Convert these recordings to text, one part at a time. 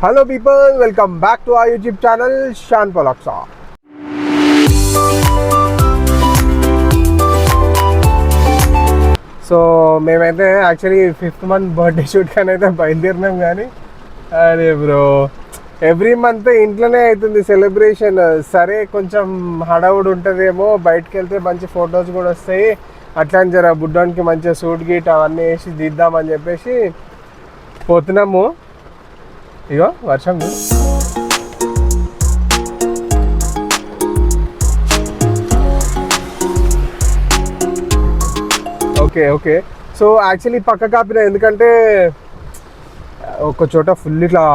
Hello people, welcome back to our YouTube channel Shan Palaksa. So మేమైతే actually 5th month birthday shoot కానీ అయితే బయలుదేరినాం కానీ అదే bro every month ఇంట్లోనే అవుతుంది సెలబ్రేషన్. సరే కొంచెం హడావుడు ఉంటుందేమో, బయటకు వెళ్తే మంచి ఫొటోస్ కూడా వస్తాయి, అట్లా అని జర బుడ్డానికి మంచిగా సూట్ గీట్ అవన్నీ వేసి దిద్దామని చెప్పేసి పోతున్నాము. ఇగో వర్షం. ఓకే సో యాక్చువల్లీ పక్క కాపిన, ఎందుకంటే ఒక చోట ఫుల్ ఇట్లా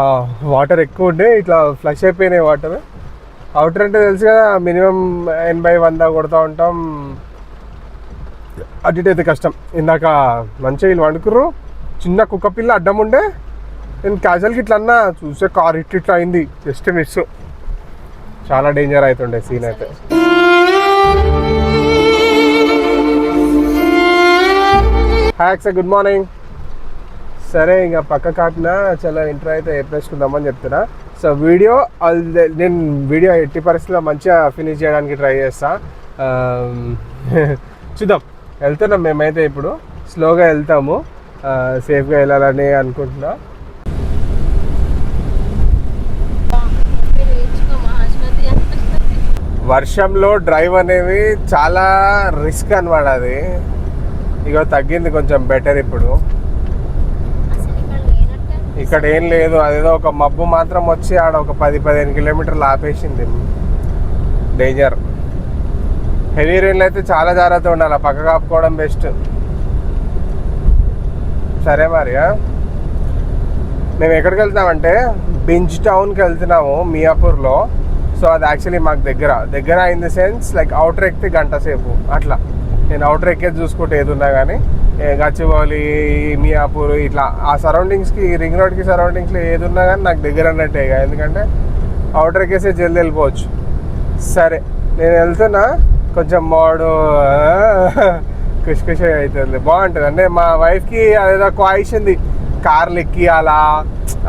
వాటర్ ఎక్కువ ఉండే, ఇట్లా ఫ్లష్ అయిపోయినాయి వాటర్. అవుటర్ అంటే తెలుసు కదా, మినిమం 80-100 కొడుతూ ఉంటాం, అటు అయితే కష్టం. ఇందాక మంచిగా వీళ్ళు వండుకుర్రు, చిన్న కుక్క పిల్ల అడ్డం ఉండే, నేను క్యాజువల్గా ఇట్లా అన్నా చూసే కార్ ఇట్లా అయింది, జస్ట్ మిస్. చాలా డేంజర్ అవుతుండే సీన్ అయితే. Hi Aksa, good morning. సరే ఇంకా పక్క కాపిన చాలా ఇంట్రో అయితే వేసుకుందామని చెప్తున్నా. సో నేను వీడియో ఎట్టి పరిస్థితుల్లో మంచిగా ఫినిష్ చేయడానికి ట్రై చేస్తా. చూద్దాం. వెళ్తున్నాం మేమైతే, ఇప్పుడు స్లోగా వెళ్తాము, సేఫ్గా వెళ్ళాలని అనుకుంటున్నా. వర్షంలో డ్రైవ్ అనేది చాలా రిస్క్ అనమాట. అది ఇక తగ్గింది కొంచెం బెటర్. ఇప్పుడు ఇక్కడ ఏం లేదు, అదేదో ఒక మబ్బు మాత్రం వచ్చి ఆడ ఒక 10-15 కిలోమీటర్లు ఆపేసింది. డేంజర్. హెవీ రైన్లు అయితే చాలా జాగ్రత్త ఉండాలి, పక్క కాపుకోవడం బెస్ట్. సరే మరి మేము ఎక్కడికి వెళ్తామంటే బింజ్ టౌన్కి వెళ్తున్నాము, మియాపూర్లో. సో అది యాక్చువల్లీ మాకు దగ్గర in the sense like outer ఎక్కితే గంట సేపు అట్లా. నేను అవుటర్ ఎక్కేది చూసుకుంటే ఏది ఉన్నా కానీ, గచ్చిబౌలి, మియాపూర్ ఇట్లా ఆ సరౌండింగ్స్కి, రింగ్ రోడ్కి సరౌండింగ్స్లో ఏది ఉన్నా కానీ నాకు దగ్గర అన్నట్టే, ఎందుకంటే అవుటర్ ఎక్కేసే జల్దీ వెళ్ళిపోవచ్చు. సరే నేను వెళ్తున్నా. కొంచెం మోడు ఖుషి అవుతుంది, బాగుంటుంది. అంటే మా వైఫ్కి అదేదో క్వాయిష్ ఉంది, కార్లు ఎక్కి అలా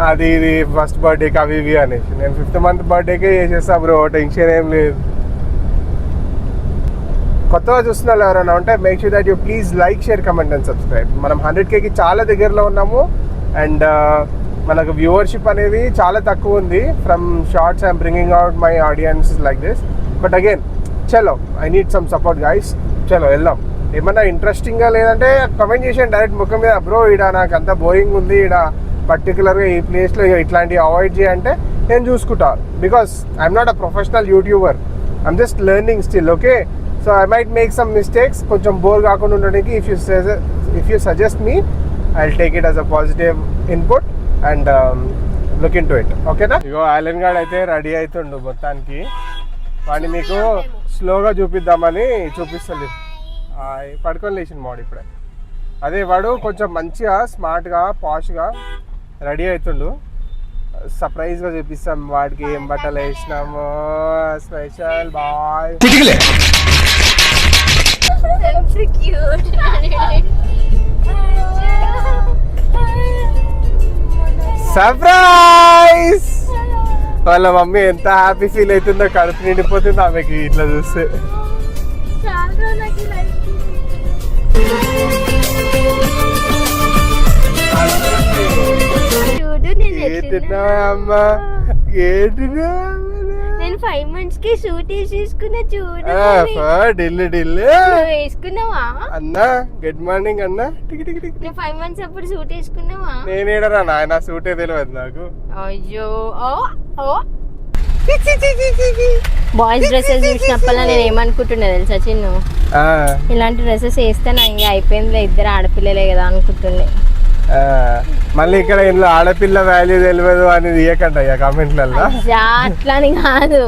అది ఇది ఫస్ట్ బర్త్డేకి అవి ఇవి అనేసి. నేను 5th month బర్త్డేకే చేసేస్తా బ్రో, టెన్షన్ ఏం లేదు. కొత్తగా చూస్తున్న వాళ్ళు ఎవరైనా ఉంటే make sure that you please like, share, comment and subscribe. మనం 100Kకి చాలా దగ్గరలో ఉన్నాము అండ్ మనకు వ్యూవర్షిప్ అనేది చాలా తక్కువ ఉంది. From shorts I'm bringing out my audience like this. But again చలో, I need some support guys. చలో వెళ్దాం. ఏమన్నా ఇంట్రెస్టింగ్గా లేదంటే కమెంట్ చేసాను డైరెక్ట్ ముఖం మీద, బ్రో ఈడ నాకు అంత బోరింగ్ ఉంది, ఈడ పర్టికులర్గా ఈ ప్లేస్లో ఇట్లాంటివి అవాయిడ్ చేయంటే నేను చూసుకుంటా. Because I'm not a professional YouTuber, I'm just learning still. Okay, so I might make some mistakes. కొంచెం బోర్ కాకుండా ఉండడానికి if you suggest me, I will take it as a positive input and look in to it. ఓకేనా? ఇగో ఐలన్ gourd అయితే ready అవుతుండు మొత్తానికి. వాడిని మీకు స్లోగా చూపిద్దామని చూపిస్తుంది. పడుకొని లేచిన మోడు ఇప్పుడే. అదే వాడు కొంచెం మంచిగా స్మార్ట్గా పాష్గా రెడీ అవుతుండు. సర్ప్రైజ్గా చూపిస్తాం వాడికి ఏం బట్టలు వేసినాము. Special boy. సర్ప్రైజ్! వాళ్ళ మమ్మీ ఎంత హ్యాపీ ఫీల్ అవుతుందో, కడుపు నిండిపోతుంది ఆమెకి ఇట్లా చూస్తే. నేను 5 months కి షూట్ వేసుకున్నా. చూడు వేసుకున్నావా అన్నా? గుడ్ మార్నింగ్ అన్నా. నువ్వు 5 months అప్పుడు షూట్ వేసుకున్నావా? నేనేడరా నాయన, షూటే తెలియదు నాకు. అయ్యో, బాయ్స్ డ్రెస్సెస్ చూసినప్పల్లా నేను ఏమనుకుంటున్నా తెలుసా చిన్ను, ఇలాంటి డ్రెస్సెస్ వేస్తే నా ఇంకా అయిపోయింది, ఇద్దరు ఆడపిల్లలే కదా అనుకుంటుండే. మళ్ళీ ఇక్కడ ఇంట్లో ఆడపిల్ల వాల్యూ తెలియదు అనేది ఇవ్వకండి కామెంట్లలో. అట్లా అని కాదు,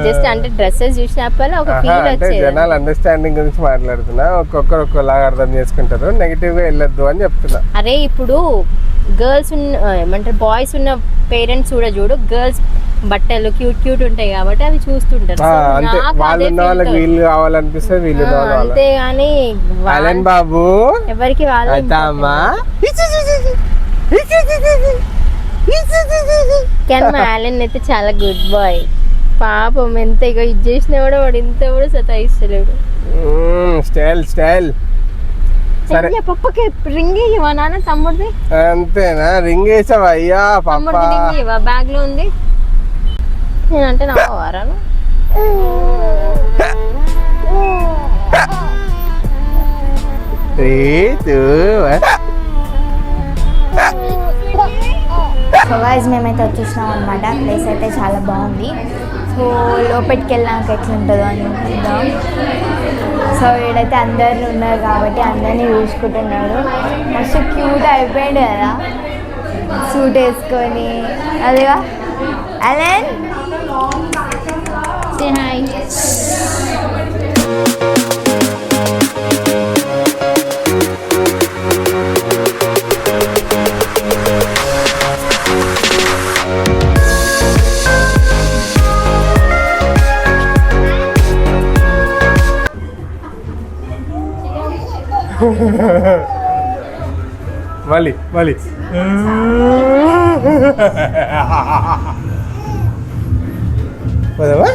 జస్ట్ అంటే డ్రెస్సెస్ చూసినప్పుడు ఒక ఫీల్ వచ్చేది. జనాలు అండర్స్టాండింగ్ గురించి మాట్లాడుతున్నా, ఒక్కొక్కరు ఒక్కొక్కలాగా అర్థం చేసుకుంటారు, నెగిటివ్ గా వెళ్ళొద్దు అని చెప్తున్నా. అరే ఇప్పుడు గర్ల్స్ ఏమంటారు, బాయ్స్ ఉన్న పేరెంట్స్ కూడా చూడు, గర్ల్స్ బట్టలు క్యూట్ ఉంటాయి కాబట్టి అవి చూస్తుంటారు. వాళ్ళకి వీళ్ళు కావాలనిపిస్తే వీళ్ళు అంతేగాని బాబు ఎవరికి వాళ్ళు కానీ మా ఆలన్ అయితే చాలా గుడ్ బాయ్. పాపం ఎంత ఇక ఇది చేసినా కూడా వాడు ఇంత కూడా సతాయిస్తలేడు. స్టైల్ సరే పప్పకి రింగ్ ఇవ్వ నాన్న తమ్ముడిది. అంతేనా? రింగ్ వేసావా? అయ్యా తమ్ముడిది రింగ్ ఇవ్వ, బ్యాగ్ లో ఉంది. నేనంటే నవ్వవారాను. సో గైస్ మేమైతే వచ్చేసినాం అనమాట. ప్లేస్ అయితే చాలా బాగుంది. సో లోపలికి వెళ్ళాక ఎట్లుంటుందో అని చూద్దాం. సో వీడైతే అందరు ఉన్నారు కాబట్టి అందరినీ చూసుకుంటున్నాడు. మస్తు క్యూట్ అయిపోయాడు కదా సూట్ వేసుకొని. అదిగా అలెన్ హాయ్. మళ్ళీ పోదామా?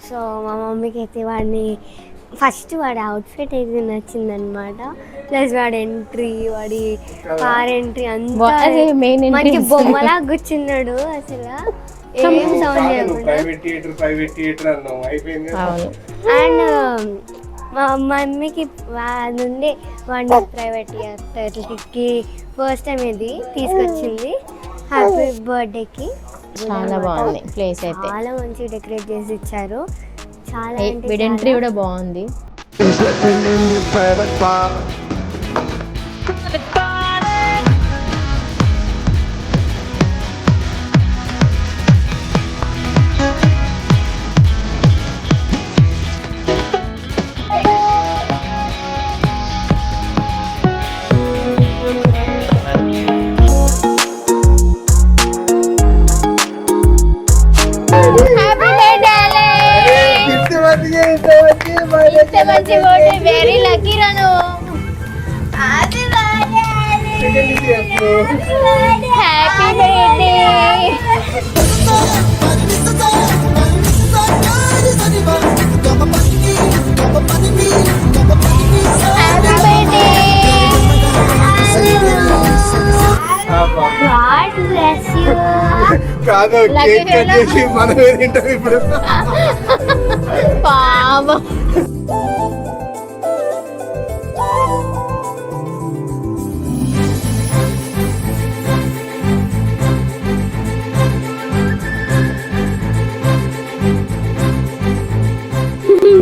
సో మా మమ్మీకి అయితే వాడిని ఫస్ట్ వాడి అవుట్ఫిట్ అయితే నచ్చిందనమాట. ప్లస్ వాడి ఎంట్రీ, వాడి కార్ ఎంట్రీ అంతా మంచి బొమ్మలా కూర్చున్నాడు. అసలు ఏం సౌండ్ చేయకుండా. అండ్ మా మమ్మీకి నుండి వాడిని ప్రైవేట్ థియేటర్కి ఫస్ట్ టైం ఇది తీసుకొచ్చింది. హ్యాపీ బర్త్డేకి. చాలా బాగుంది ప్లేస్ అయితే. చాలా మంచిగా డెకరేట్ చేసి ఇచ్చారు. చాలా ఎంట్రీ కూడా బాగుంది. వెరీ లక్కీ రాను. Happy birthday. కాదు కేక్ కట్ చేసి మనమే తింటాం ఇప్పుడు. పాపం.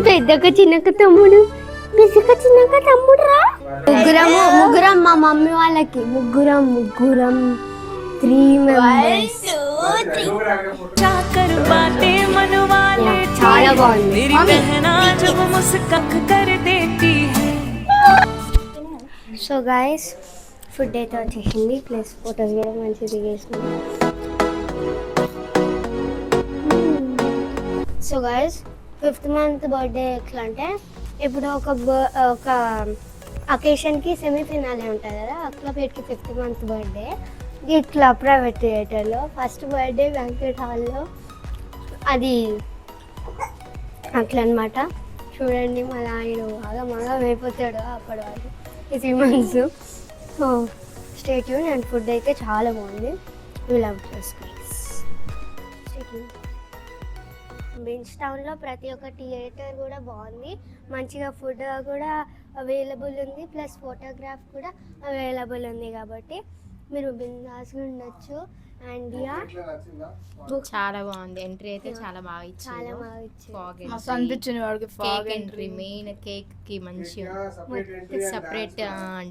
పెద్దక చిన్నక తమ్ముడు, బిసుక చిన్నక తమ్ముడు రా. ముగ్గురం మా మమ్మీ వాళ్ళకి ముగ్గురం 3 members. చాలా బాగుంది. సో గైస్ ఫుడ్ అయితే వచ్చేసింది. ప్లస్ ఫొటోస్ కూడా మంచిగా దిగేసినాం. So guys 5th month birthday ఎట్లా అంటే ఇప్పుడు ఒక అకేషన్కి సెమీఫినాలే ఉంటుంది కదా, అట్లా పెట్టి 5th month బర్త్డే ఇట్లా ప్రైవేట్ థియేటర్లో. ఫస్ట్ బర్త్డే బ్యాంక్వెట్ హాల్లో, అది అట్లా అనమాట. చూడండి మళ్ళీ ఆయన బాగా అయిపోతాడు అప్పటి వాళ్ళు ఈ 3 months. So stay tune. And food అయితే చాలా బాగుంది. You love this place. Stay tune. Bench టౌన్లో ప్రతి ఒక్క థియేటర్ కూడా బాగుంది. మంచిగా ఫుడ్ కూడా అవైలబుల్ ఉంది. ప్లస్ ఫోటోగ్రాఫ్ కూడా అవైలబుల్ ఉంది. కాబట్టి మీరు బిందాస్గా ఉండొచ్చు. అండ్ యా చాలా బాగుంది. ఎంట్రీ అయితే చాలా బాగా చాలా ఇచ్చారు. బాగా ఇచ్చింది. ఫాగ్ మస్తు అనిపించింది వాడికి కేక్ ఎంట్రీ, మెయిన్ కేక్ కి మంచిగా సపరేట్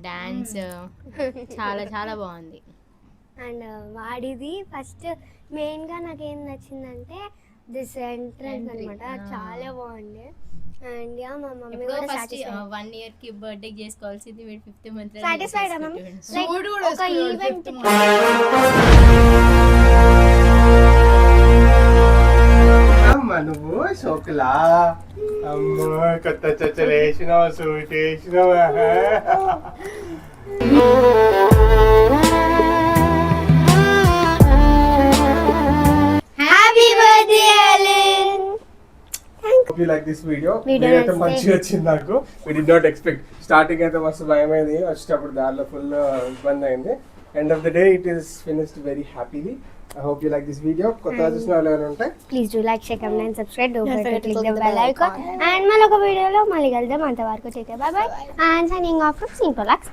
డాన్స్ చాలా చాలా బాగుంది. అండ్ వాడిది ఫస్ట్ మెయిన్గా నాకు ఏం నచ్చిందంటే దిస్ ఎంట్రన్స్ అనమాట, చాలా బాగుంది. అండ్ యా మా మమ్మీ ఎప్పుడో కూడా ఫస్ట్ 1 year కి బర్త్డే చేసుకోవాల్సింది వీడు 5th month సాటిస్ఫైడ్ ఒక ఈవెంట్ అమ్మ నువ్వు శోకులా అమ్మ కొత్త చచ్చలు వేసినావు, స్వీట్ వేసినావు. Happy birthday Allen. Hope you like this video. అయితే మంచిగా వచ్చింది నాకు. We did not expect. Starting అయితే మస్తు భయమైంది, వచ్చేటప్పుడు దారిలో ఫుల్ ఇబ్బంది అయింది. End of the day it is finished very happily. I hope you like this video. కొత్త చూసిన వాళ్ళు ఎవరైనా ఉంటే please do like, share, comment and subscribe. Don't forget to click the bell icon. And మరొక వీడియోలో మళ్ళీ కలుద్దాం. అంతవరకు take care, bye bye. And signing off from సింప్లాక్స్.